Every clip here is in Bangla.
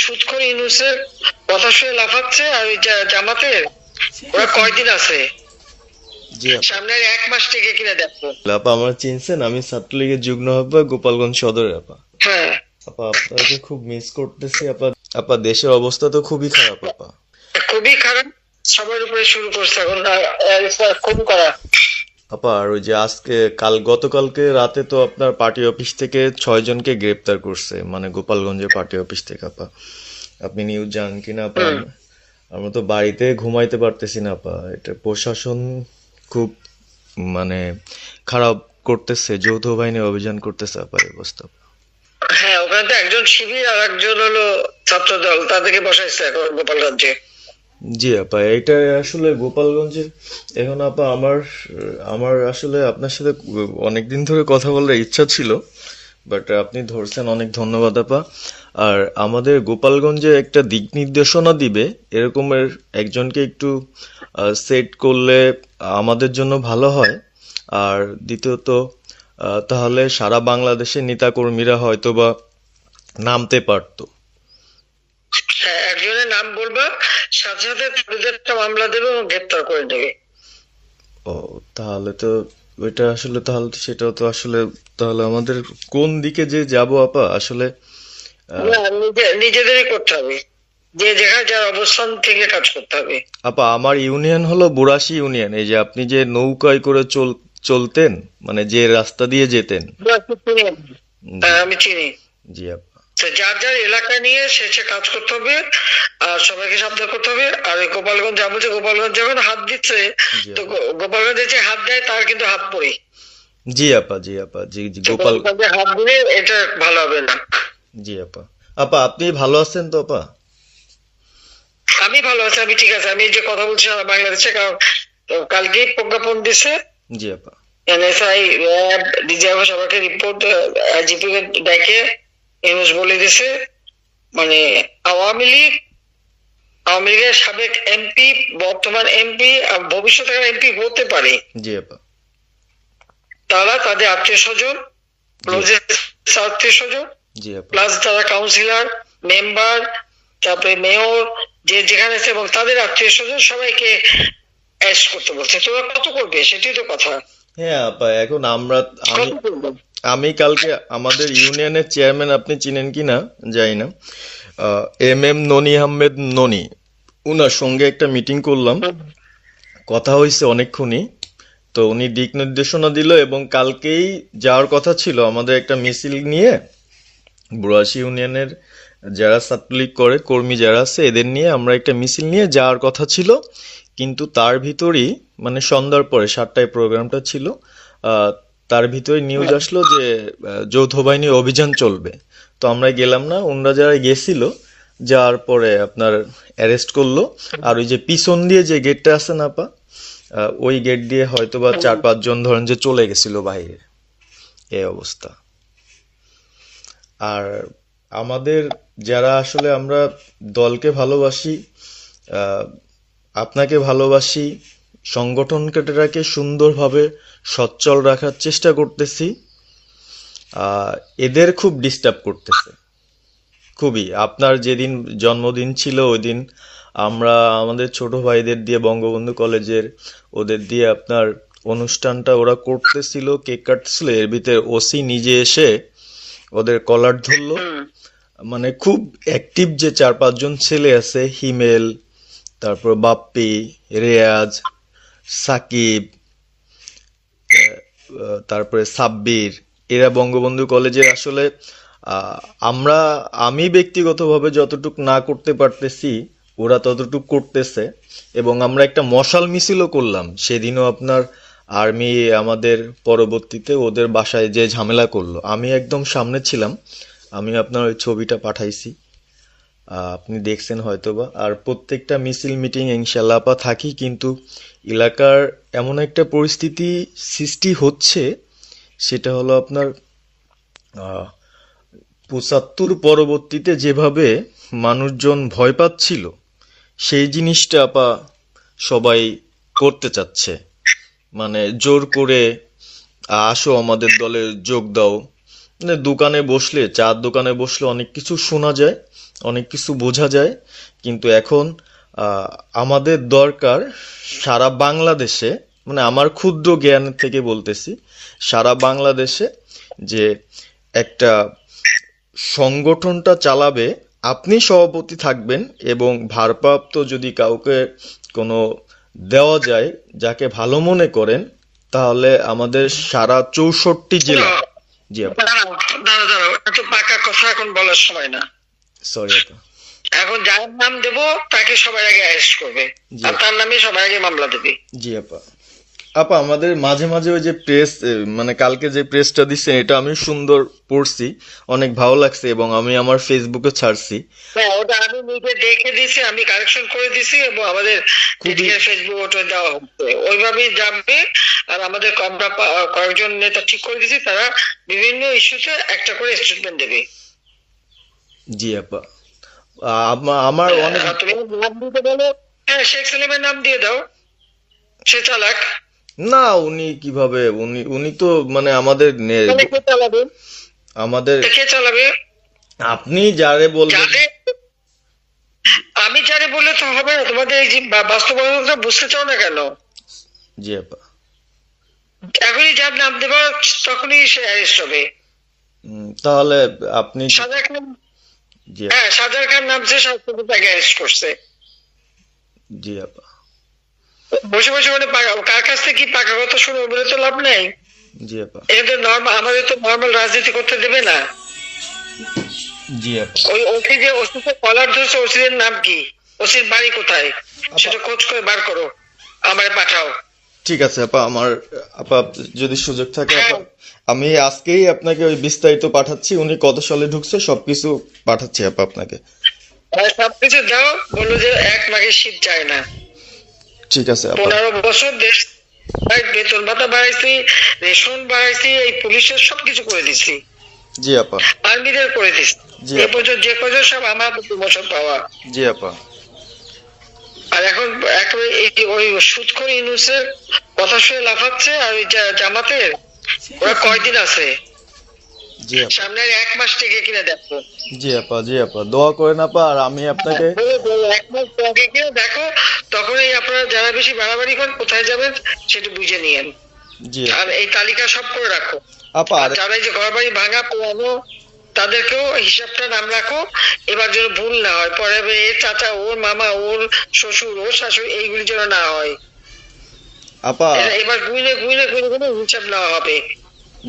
সুদখোর ইউনূসের কথা শুনে লাফাচ্ছে, আর ওই জামাতের ওরা কয়দিন আছে, জি আপা। সামনের 1 মাস থেকে কিনা দেখো। আপা আমার চিনছেন, আমি ছাত্রলীগের যুগ্ম আহ্বায়ক গোপালগঞ্জ সদরের আপা। হ্যাঁ আপা আপনাকে খুব মিস করতেছি আপা। আপা দেশের অবস্থা তো খুবই খারাপ আপা। খুবই খারাপ, সবার উপরে শুরু করছে এখন খুন করা। আপা আর ওই যে আজকে গতকালকে রাতে তো আপনার পার্টি অফিস থেকে 6 জনকে গ্রেপ্তার করছে, মানে গোপালগঞ্জের পার্টি অফিস থেকে আপা। আপনি নিউজ জানেন কিনা আপা? আমরা তো বাড়িতে ঘুমাইতে পারতেছি না আপা। এটা প্রশাসন খুব মানে খারাপ করতেছে, যৌথ বাহিনী অভিযান করতেছে আপা, এই অবস্থা। হ্যাঁ, ওখানে তো একজন শিবির আর একজন হলো ছাত্র দল, তাদেরকে বসাইছে এখন গোপালগঞ্জে। জি আপা, এটা আসলে গোপালগঞ্জের এখন আপা আমার আমার আসলে আপনার সাথে অনেকদিন ধরে কথা বলার ইচ্ছা ছিল, বাট আপনি ধরছেন, অনেক ধন্যবাদ আপা। আর আমাদের গোপালগঞ্জে একটা দিক নির্দেশনা দিবে এরকমের একজনকে একটু সেট করলে আমাদের জন্য ভালো হয়। আর দ্বিতীয়ত তাহলে সারা বাংলাদেশের নেতাকর্মীরা হয়তো বা নামতে পারতো। হ্যাঁ, একজনের নাম বলবা, সাথে সাথে তাদের একটা মামলা দেবে এবং গ্রেপ্তার করে দেবে। ও, তাহলে তো ওইটা আসলে, তাহলে তো সেটাও তো আসলে, তাহলে আমাদের কোন দিকে যে যাব আপা আসলে? না, নিজেদেরই করতে হবে, যে যেখানে যার অবস্থান থেকে কাজ করতে হবে। আপা আমার ইউনিয়ন হলো বুড়াশি ইউনিয়ন। এই যে আপনি যে নৌকায় করে চলতেন, মানে যে রাস্তা দিয়ে যেতেন। হ্যাঁ, আমি চিনি। জি আপা। তো যার যার এলাকা নিয়ে সে কাজ করতে হবে, আর সবাইকে সাবধান করতে হবে। আর ওই গোপালগঞ্জ যা বলছে, গোপালগঞ্জ যখন হাত দিচ্ছে, তো গোপালগঞ্জে যে হাত দেয় তার কিন্তু হাত পড়ে। জি আপা, জি আপা, জি জি গোপালগঞ্জে হাত দিলে এটা ভালো হবে না। জি আপা। আপা আপনি ভালো আছেন তো আপা? আমি ভালো আছি, আমি ঠিক আছে। আমি এই যে কথা বলছি সারা বাংলাদেশে, কারণ কালকেই প্রজ্ঞাপন দিছে। জি আপা। এনএসআই, র্যাব, ডিজিএফআই সবাইকে রিপোর্ট, আইজিপি কে ডেকে ইউনূস বলে দিছে, মানে আওয়ামী লীগের সাবেক এমপি, বর্তমান এমপি, ভবিষ্যতে এমপি হতে পারে, জি আপা। তারা তাদের আত্মীয় স্বজন, আত্মীয় স্বজন, জি আপা। প্লাস যারা কাউন্সিলর, মেম্বার, তারপরে মেয়র, যে যেখানে আছে, এবং তাদের আত্মীয় স্বজন সবাইকে অ্যারেস্ট করতে বলছে। তোমরা কত করবে সেটাই তো কথা। হ্যাঁ আপা, এখন আমি কালকে আমাদের ইউনিয়নের চেয়ারম্যান, আপনি চিনেন কি না জানি না, এম ননি আহমেদ ননি, উনার সঙ্গে একটা মিটিং করলাম, কথা হয়েছে অনেকক্ষণই। তো উনি দিক নির্দেশনা দিল এবং কালকেই যাওয়ার কথা ছিল আমাদের একটা মিছিল নিয়ে, বুড়াশি ইউনিয়নের যারা ছাত্রলীগ করে কর্মী যারা আছে এদের নিয়ে আমরা একটা মিছিল নিয়ে যাওয়ার কথা ছিল। কিন্তু তার ভিতরই, মানে সন্ধ্যার পরে 7টায় প্রোগ্রামটা ছিল, তার ভিতরে নিউজ আসলো যে যৌথ বাহিনী অভিযান চলবে। তো আমরা গেলাম না। ওনারা যারা গেছিল, যাওয়ার পরে আপনার অ্যারেস্ট করলো। আর ওই যে পিছন দিয়ে যে গেটটা আছে না আপা, ওই গেট দিয়ে হয়তো বা 4-5 জন ধরেন যে চলে গেছিল বাইরে, এই অবস্থা। আর আমাদের যারা আসলে আমরা দলকে ভালোবাসি, আপনাকে ভালোবাসি, সংগঠনটাকে সুন্দরভাবে সচ্ছল রাখার চেষ্টা করতেছি, এদের খুব ডিস্টার্ব করতেছে খুবই। আপনার যেদিন জন্মদিন ছিল ওই দিন আমরা আমাদের ছোট ভাইদের দিয়ে, বঙ্গবন্ধু কলেজের ওদের দিয়ে আপনার অনুষ্ঠানটা ওরা করতেছিল, কেক কাটছিল, এর ভিতরে ওসি নিজে এসে ওদের কলার ধরলো। মানে খুব অ্যাক্টিভ যে 4-5 জন ছেলে আছে, হিমেল, তারপর বাপ্পি, রেয়াজ, সাকিব, তারপরে সাব্বির, এরা বঙ্গবন্ধু কলেজের আসলে আমি ব্যক্তিগতভাবে যতটুক না করতে পারতেছি ওরা ততটুক করতেছে। এবং আমরা একটা মশাল মিছিলও করলাম সেদিনও আপনার। আর্মি আমাদের পরবর্তীতে ওদের বাসায় যে ঝামেলা করলো, আমি একদম সামনে ছিলাম, আমি আপনার ওই ছবিটা পাঠাইছি, আপনি দেখছেন হয়তোবা। আর প্রত্যেকটা মিছিল মিটিং ইনশাল্লাহ আপা থাকি, কিন্তু এলাকার এমন একটা পরিস্থিতি সৃষ্টি হচ্ছে, সেটা হলো আপনার 75 পরবর্তীতে যেভাবে মানুষজন ভয় পাচ্ছিল, সেই জিনিসটা আপা সবাই করতে চাচ্ছে, মানে জোর করে আসো আমাদের দলে যোগ দাও। মানে দোকানে বসলে, চার দোকানে বসলে অনেক কিছু শোনা যায়, অনেক কিছু বোঝা যায়, কিন্তু এখন আমাদের দরকার সারা বাংলাদেশে, মানে আমার ক্ষুদ্র জ্ঞান থেকে বলতেছি, সারা বাংলাদেশে যে একটা সংগঠনটা চালাবে, আপনি সভাপতি থাকবেন এবং ভারপ্রাপ্ত যদি কাউকে কোনো দেওয়া যায় যাকে ভালো মনে করেন, তাহলে আমাদের সারা 64 জেলা। জি আপা, দাঁড়াও, এত পাকা কথা এখন বলার সময় না। সরি আপা। এখন যার নাম দেব তাকে সবার আগে অ্যারেস্ট করবে, জি আর তার নামে সবার আগে মামলা দেবে। জি আপা। আপা আমাদের মাঝে মাঝে ওই যে প্রেস, মানে কালকে যে প্রেসটা দিচ্ছেন এটা আমি সুন্দর পড়ছি, অনেক ভালো লাগছে এবং আমি আমার ফেসবুকে ছাড়ছি। হ্যাঁ, ওটা আমি নিজে দেখে দিছি, আমি কারেকশন করে দিছি এবং আমাদের ফেসবুক ওটা দেওয়া হচ্ছে, ওইভাবেই যাবে। আর আমাদের আমরা কয়েকজন নেতা ঠিক করে দিছি, তারা বিভিন্ন ইস্যুতে একটা করে স্টেটমেন্ট দেবে। জি আপা। আমার অনেক, তুমি নাম দিতে বলো, হ্যাঁ শেখ সেলিমের নাম দিয়ে দাও, সে চালাক। না উনি কিভাবে, উনি তো মানে আমাদের কে চালাবে? আমাদের কে চালাবে? আপনি যারে বলবেন। আমি যারে বললে তো হবে না, তোমাদের এই যে বাস্তবতা বুঝতে চাও না কেন? জি আপা। এখনই যার নাম দেবা তখনই সে অ্যারেস্ট হবে। তাহলে আপনি, সাজার খান, জি হ্যাঁ সাজার খান নামছে, তাকে অ্যারেস্ট করছে। জি আপা। বসে বসে মানে কার কাছ থেকে কি পাকা কথা শুনবো বলে তো লাভ নেই। জি আপা। এদের নর্মাল, আমাদের তো নর্মাল রাজনীতি করতে দেবে না। জি আপা। ওই ওসি যে ওসিকে কলার ধরছে, ওসির নাম কি, ওসির বাড়ি কোথায়, সেটা খোঁজ করে বার করো, আমায় পাঠাও। ঠিক আছে আপা, আমার আপা যদি সুযোগ থাকে আপা, আমি আজকেই আপনাকে ওই বিস্তারিত পাঠাচ্ছি, উনি কত সালে ঢুকছে সবকিছু পাঠাচ্ছি আপা আপনাকে। সবকিছু দাও, বললো যে 1 মাঘে শীত যায় না। ঠিক আছে আপা। 15 বছর দেশ বেতন ভাতা বাড়াইছি, রেশন বাড়াইছি, এই পুলিশের সবকিছু করে দিছি, জি আপা। আর্মিদের করে দিছি, জি এই আপা। পর্যন্ত যে কজন সব আমার প্রমোশন পাওয়া। জি আপা। আর এখন একেবারে ওই সুদখোর ইউনূসের কথা শুনে লাফাচ্ছে, আর ওই জামাতের ওরা কয়দিন আছে, জি আপা। সামনে 1 মাস থেকে কিনা দেখো। জি আপা। জি আপা, দোয়া করেন আপা। আর আমি আপনাকে 1 মাস থেকে কিনা দেখো, তখনই আপনারা যারা বেশি বাড়াবাড়ি করেন কোথায় যাবেন সেটা বুঝে নিয়েন। জি আর এই তালিকা সব করে রাখো। আপা। আর যারা এই যে ঘর বাড়ি ভাঙা পোড়ানো, তাদেরকেও হিসাবটা নাম রাখো, এবার যেন ভুল না হয়, পরে এর চাচা, ওর মামা, ওর শ্বশুর, ওর শাশুড়ি, এইগুলি যেন না হয়। আপা। এবার গুইনে গুইনে গুইনে গুইনে হিসাব নেওয়া হবে।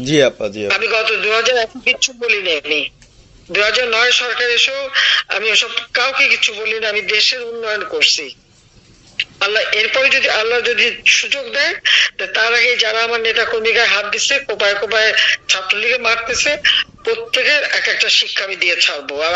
জি আপা। জি আপা। আমি গত 2001 কিচ্ছু বলিনি, আমি 2009 সরকার এসেও আমি ওসব কাউকে কিছু বলিনি, আমি দেশের উন্নয়ন করছি। আল্লাহ এরপরে যদি আল্লাহ যদি সুযোগ দেয়, তার আগে যারা আমার নেতা কর্মীকে হাত দিচ্ছে, কোপায় কোপায় ছাত্রলীগে মারতেছে, প্রত্যেকের এক একটা শিক্ষা আমি দিয়ে ছাড়বো। আর